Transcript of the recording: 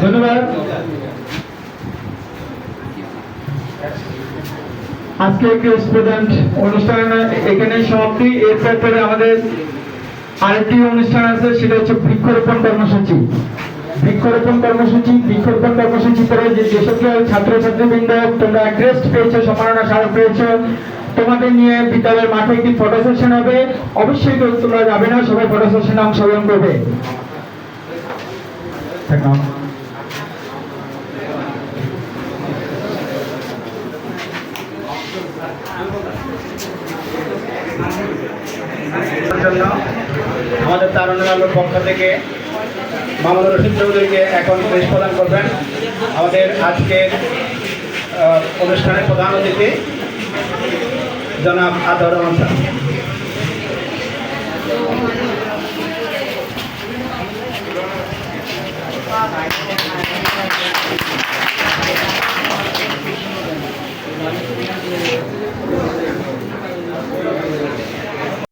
ধন্যবাদ। আজকে ক্রেস্ট প্রদান অনুষ্ঠান এখানে সমাপ্তি। এরপরে আমাদের আরেকটি অনুষ্ঠান আছে, সেটা হচ্ছে বৃক্ষরোপণ কর্মসূচি। বৃক্ষরোপণ কর্মসূচি করে যে সকল ছাত্রছাত্রীবৃন্দ তোমরা ক্রেস্ট পেয়েছো, সম্মাননা স্মারক পেয়েছো, তোমাদের নিয়ে বিদ্যালয়ের মাঠে একটি ফটো সেশন হবে। অবশ্যই তোমরা যাবে না, সবাই ফটো সেশনে অংশগ্রহণ করবে। আমাদের তারুণ্যের আলোর পক্ষ থেকে মামুনুর রশিদ চৌধুরীকে এখন ক্রেস্ট প্রদান করবেন। আমাদের আজকের অনুষ্ঠানের প্রধান অতিথি জনাব আতর রহমান স্যার।